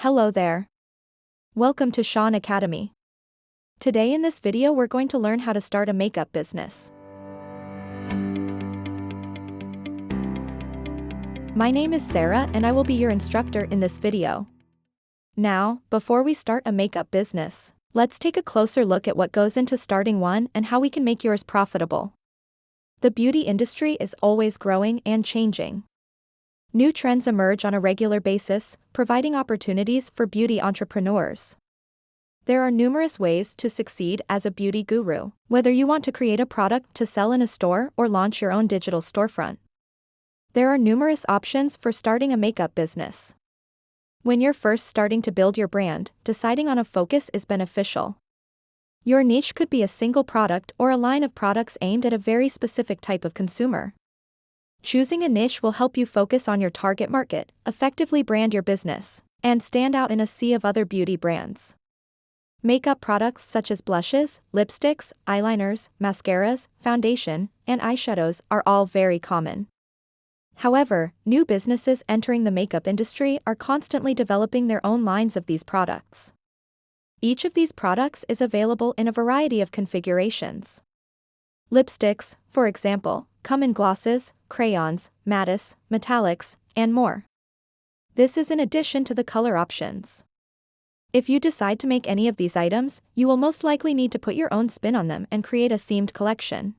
Hello there. Welcome to Shaun Academy. Today in this video we're going to learn how to start a makeup business. My name is Sarah and I will be your instructor in this video. Now, before we start a makeup business, let's take a closer look at what goes into starting one and how we can make yours profitable. The beauty industry is always growing and changing. New trends emerge on a regular basis, providing opportunities for beauty entrepreneurs. There are numerous ways to succeed as a beauty guru, whether you want to create a product to sell in a store or launch your own digital storefront. There are numerous options for starting a makeup business. When you're first starting to build your brand, deciding on a focus is beneficial. Your niche could be a single product or a line of products aimed at a very specific type of consumer. Choosing a niche will help you focus on your target market, effectively brand your business, and stand out in a sea of other beauty brands. Makeup products such as blushes, lipsticks, eyeliners, mascaras, foundation, and eyeshadows are all very common. However, new businesses entering the makeup industry are constantly developing their own lines of these products. Each of these products is available in a variety of configurations. Lipsticks, for example, come in glosses, crayons, mattes, metallics, and more. This is in addition to the color options. If you decide to make any of these items, you will most likely need to put your own spin on them and create a themed collection.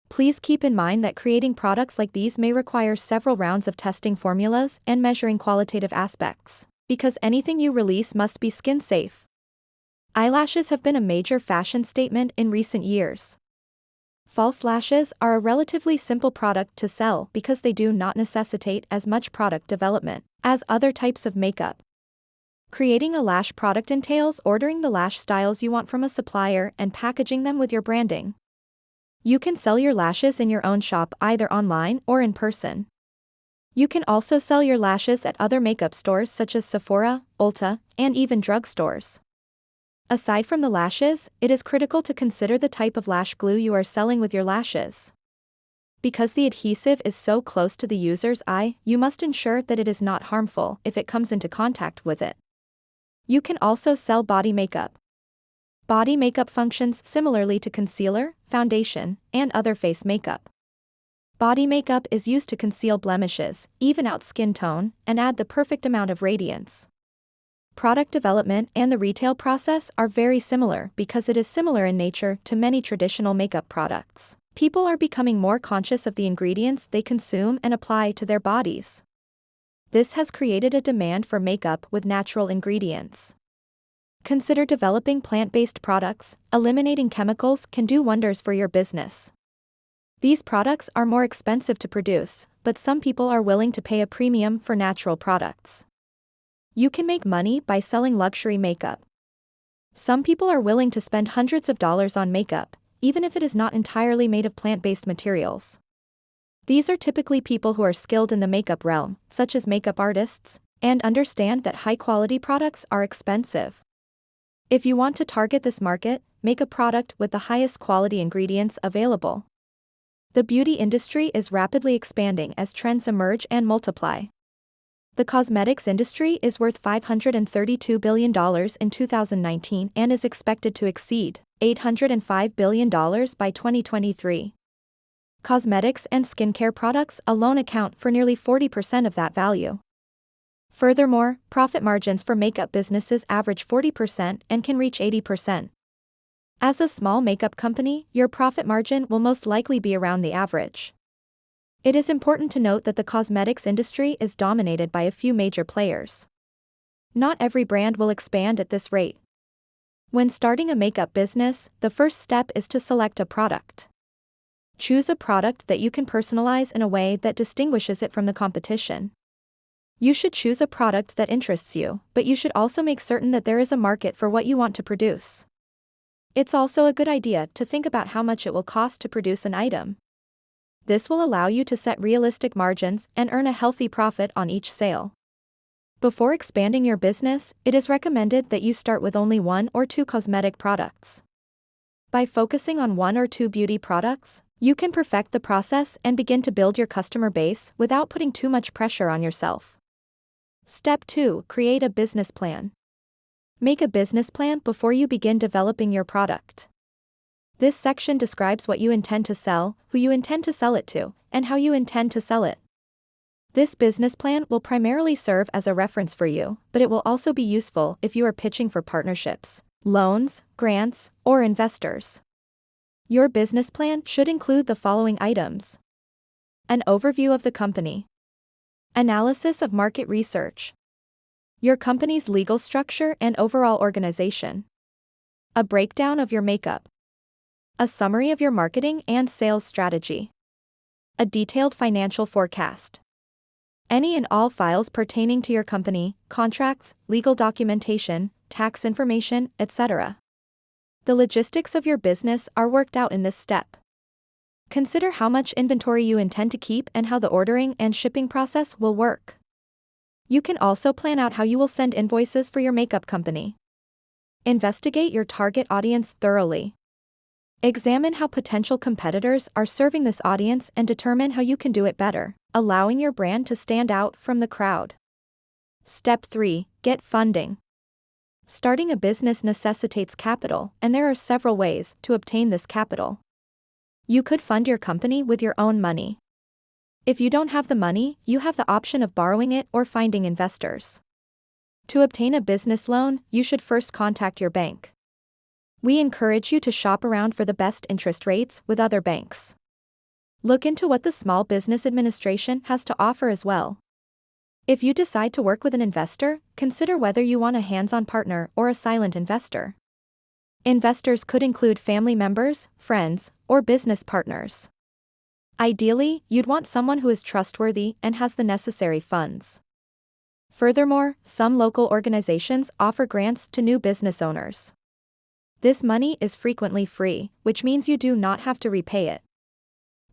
Please keep in mind that creating products like these may require several rounds of testing formulas and measuring qualitative aspects, because anything you release must be skin safe. Eyelashes have been a major fashion statement in recent years. False lashes are a relatively simple product to sell because they do not necessitate as much product development as other types of makeup. Creating a lash product entails ordering the lash styles you want from a supplier and packaging them with your branding. You can sell your lashes in your own shop either online or in person. You can also sell your lashes at other makeup stores such as Sephora, Ulta, and even drugstores. Aside from the lashes, it is critical to consider the type of lash glue you are selling with your lashes. Because the adhesive is so close to the user's eye, you must ensure that it is not harmful if it comes into contact with it. You can also sell body makeup. Body makeup functions similarly to concealer, foundation, and other face makeup. Body makeup is used to conceal blemishes, even out skin tone, and add the perfect amount of radiance. Product development and the retail process are very similar because it is similar in nature to many traditional makeup products. People are becoming more conscious of the ingredients they consume and apply to their bodies. This has created a demand for makeup with natural ingredients. Consider developing plant-based products. Eliminating chemicals can do wonders for your business. These products are more expensive to produce, but some people are willing to pay a premium for natural products. You can make money by selling luxury makeup. Some people are willing to spend hundreds of dollars on makeup, even if it is not entirely made of plant-based materials. These are typically people who are skilled in the makeup realm, such as makeup artists, and understand that high-quality products are expensive. If you want to target this market, make a product with the highest quality ingredients available. The beauty industry is rapidly expanding as trends emerge and multiply. The cosmetics industry is worth $532 billion in 2019 and is expected to exceed $805 billion by 2023. Cosmetics and skincare products alone account for nearly 40% of that value. Furthermore, profit margins for makeup businesses average 40% and can reach 80%. As a small makeup company, your profit margin will most likely be around the average. It is important to note that the cosmetics industry is dominated by a few major players. Not every brand will expand at this rate. When starting a makeup business, the first step is to select a product. Choose a product that you can personalize in a way that distinguishes it from the competition. You should choose a product that interests you, but you should also make certain that there is a market for what you want to produce. It's also a good idea to think about how much it will cost to produce an item. This will allow you to set realistic margins and earn a healthy profit on each sale. Before expanding your business, it is recommended that you start with only 1 or 2 cosmetic products. By focusing on 1 or 2 beauty products, you can perfect the process and begin to build your customer base without putting too much pressure on yourself. Step 2. Create a business plan. Make a business plan before you begin developing your product. This section describes what you intend to sell, who you intend to sell it to, and how you intend to sell it. This business plan will primarily serve as a reference for you, but it will also be useful if you are pitching for partnerships, loans, grants, or investors. Your business plan should include the following items: an overview of the company, analysis of market research, your company's legal structure and overall organization, a breakdown of your makeup, a summary of your marketing and sales strategy, a detailed financial forecast, any and all files pertaining to your company, contracts, legal documentation, tax information, etc. The logistics of your business are worked out in this step. Consider how much inventory you intend to keep and how the ordering and shipping process will work. You can also plan out how you will send invoices for your makeup company. Investigate your target audience thoroughly. Examine how potential competitors are serving this audience and determine how you can do it better, allowing your brand to stand out from the crowd. Step 3. Get funding. Starting a business necessitates capital, and there are several ways to obtain this capital. You could fund your company with your own money. If you don't have the money, you have the option of borrowing it or finding investors. To obtain a business loan, you should first contact your bank. We encourage you to shop around for the best interest rates with other banks. Look into what the Small Business Administration has to offer as well. If you decide to work with an investor, consider whether you want a hands-on partner or a silent investor. Investors could include family members, friends, or business partners. Ideally, you'd want someone who is trustworthy and has the necessary funds. Furthermore, some local organizations offer grants to new business owners. This money is frequently free, which means you do not have to repay it.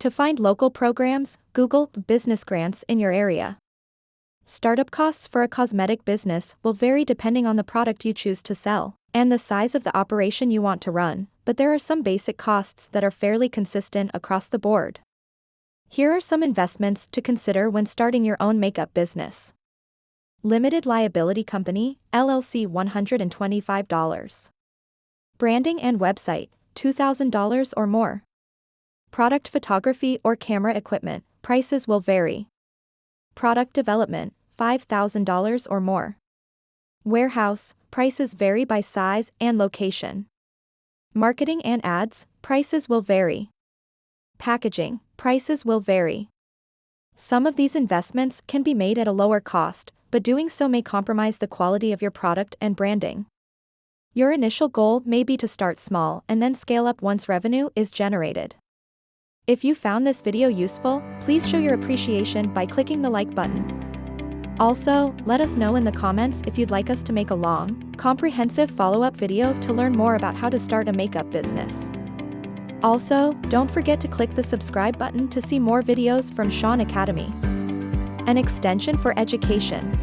To find local programs, Google business grants in your area. Startup costs for a cosmetic business will vary depending on the product you choose to sell and the size of the operation you want to run, but there are some basic costs that are fairly consistent across the board. Here are some investments to consider when starting your own makeup business. Limited Liability Company, LLC $125. Branding and website, $2,000 or more. Product photography or camera equipment, prices will vary. Product development, $5,000 or more. Warehouse, prices vary by size and location. Marketing and ads, prices will vary. Packaging, prices will vary. Some of these investments can be made at a lower cost, but doing so may compromise the quality of your product and branding. Your initial goal may be to start small and then scale up once revenue is generated. If you found this video useful, please show your appreciation by clicking the like button. Also, let us know in the comments if you'd like us to make a long, comprehensive follow-up video to learn more about how to start a makeup business. Also, don't forget to click the subscribe button to see more videos from Shaun Academy, an extension for education.